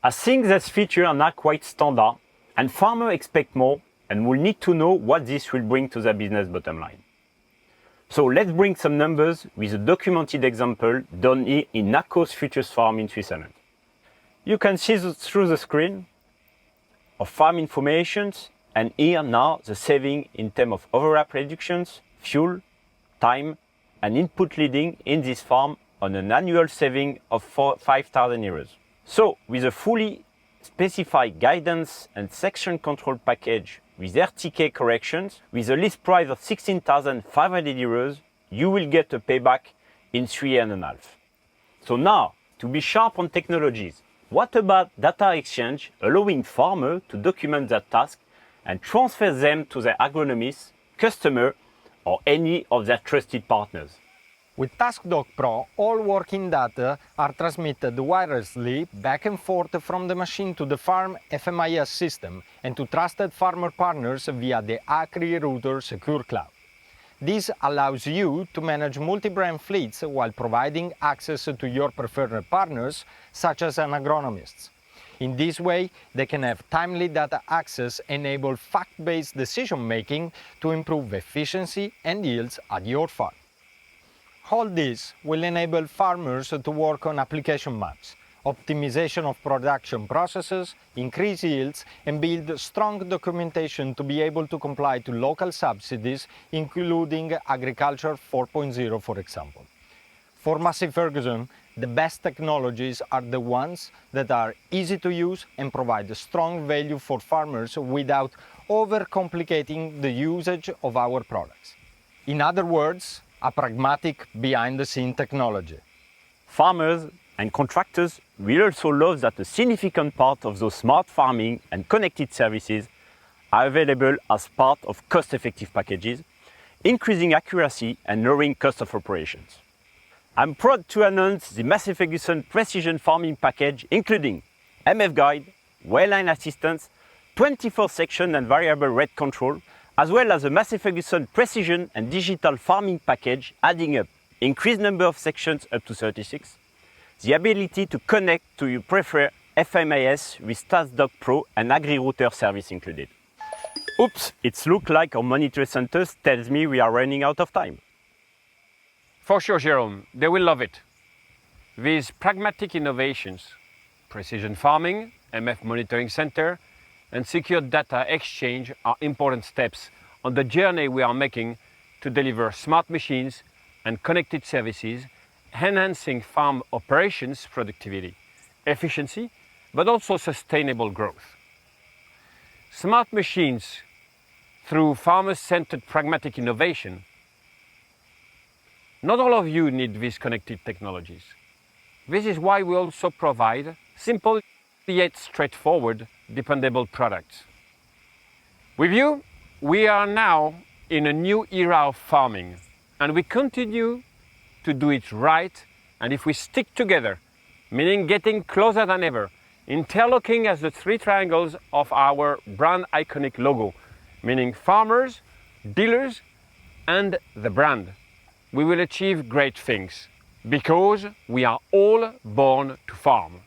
As things as features are now quite standard, and farmers expect more and will need to know what this will bring to their business bottom line. So let's bring some numbers with a documented example done here in Nakos Futures Farm in Switzerland. You can see through the screen of farm informations, and here now the saving in terms of overlap reductions, fuel, time, and input leading in this farm on an annual saving of 5,000 euros. So, with a fully specified guidance and section control package with RTK corrections, with a list price of 16,500 euros, you will get a payback in 3.5 years. So now, to be sharp on technologies, what about data exchange, allowing farmers to document their tasks and transfer them to their agronomist, customer, or any of their trusted partners? With TaskDoc Pro, all working data are transmitted wirelessly back and forth from the machine to the farm FMIS system and to trusted farmer partners via the Acri Router Secure Cloud. This allows you to manage multi-brand fleets while providing access to your preferred partners, such as an agronomist. In this way, they can have timely data access, enable fact-based decision-making to improve efficiency and yields at your farm. All this will enable farmers to work on application maps, optimization of production processes, increase yields, and build strong documentation to be able to comply to local subsidies, including Agriculture 4.0, for example. For Massey Ferguson, the best technologies are the ones that are easy to use and provide strong value for farmers without overcomplicating the usage of our products. In other words, a pragmatic behind-the-scene technology. Farmers and contractors will also love that a significant part of those smart farming and connected services are available as part of cost-effective packages, increasing accuracy and lowering cost of operations. I'm proud to announce the Massey Ferguson Precision Farming Package, including MF Guide, Wellline Assistance, 24 section and variable rate control, as well as the Massey Ferguson Precision and Digital Farming Package, adding up increased number of sections up to 36, the ability to connect to your preferred FMIS with StatsDoc Pro and AgriRouter service included. Oops, it looks like our monitor centers tells me we are running out of time. For sure, Jerome, they will love it. These pragmatic innovations, precision farming, MF monitoring center, and secure data exchange are important steps on the journey we are making to deliver smart machines and connected services, enhancing farm operations productivity, efficiency, but also sustainable growth. Smart machines, through farmer-centered pragmatic innovation. Not all of you need these connected technologies. This is why we also provide simple yet straightforward, dependable products. With you, we are now in a new era of farming, and we continue to do it right, and if we stick together, meaning getting closer than ever, interlocking as the three triangles of our brand iconic logo, meaning farmers, dealers, and the brand, we will achieve great things, because we are all born to farm.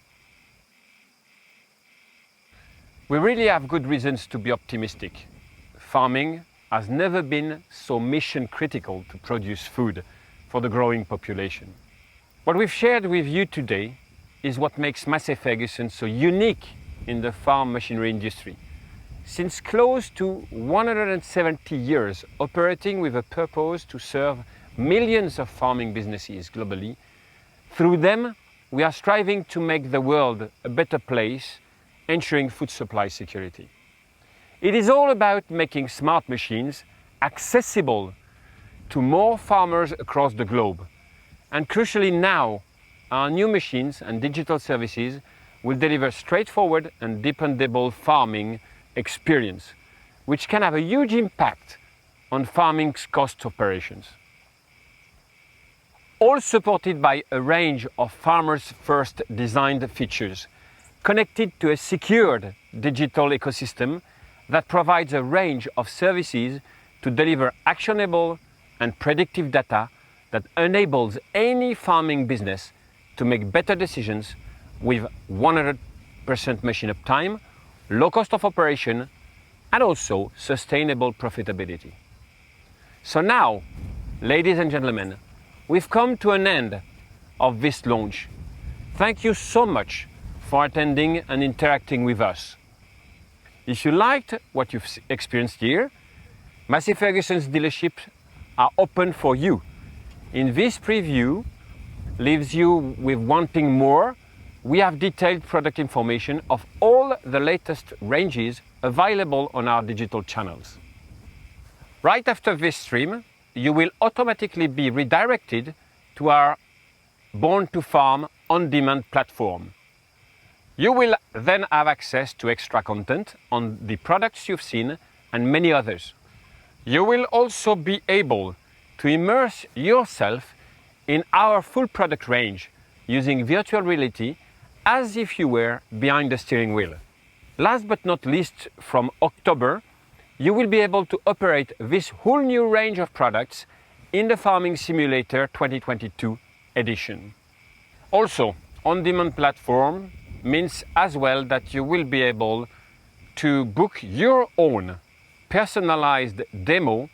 We really have good reasons to be optimistic. Farming has never been so mission critical to produce food for the growing population. What we've shared with you today is what makes Massey Ferguson so unique in the farm machinery industry. Since close to 170 years operating with a purpose to serve millions of farming businesses globally, through them we are striving to make the world a better place, ensuring food supply security. It is all about making smart machines accessible to more farmers across the globe. And crucially now, our new machines and digital services will deliver straightforward and dependable farming experience, which can have a huge impact on farming's cost operations. All supported by a range of farmers' first designed features, connected to a secured digital ecosystem that provides a range of services to deliver actionable and predictive data that enables any farming business to make better decisions with 100% machine uptime, low cost of operation, and also sustainable profitability. So now, ladies and gentlemen, we've come to an end of this launch. Thank you so much for attending and interacting with us. If you liked what you've experienced here, Massey Ferguson's dealerships are open for you. In this preview, leaves you with wanting more, we have detailed product information of all the latest ranges available on our digital channels. Right after this stream, you will automatically be redirected to our Born to Farm on-demand platform. You will then have access to extra content on the products you've seen and many others. You will also be able to immerse yourself in our full product range using virtual reality as if you were behind the steering wheel. Last but not least, from October, you will be able to operate this whole new range of products in the Farming Simulator 2022 edition. Also, on-demand platform means as well that you will be able to book your own personalized demo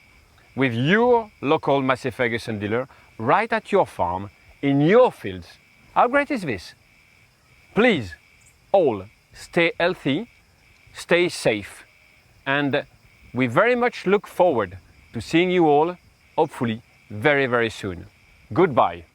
with your local Massey Ferguson dealer right at your farm, in your fields. How great is this? Please, all, stay healthy, stay safe, and we very much look forward to seeing you all, hopefully, very, very soon. Goodbye.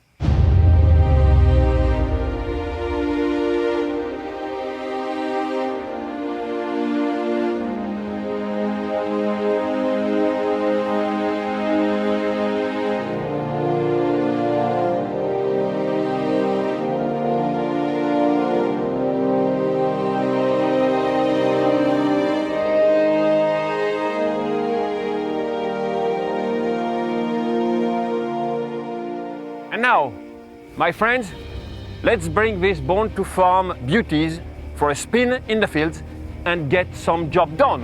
My friends, let's bring these born to farm beauties for a spin in the fields and get some job done.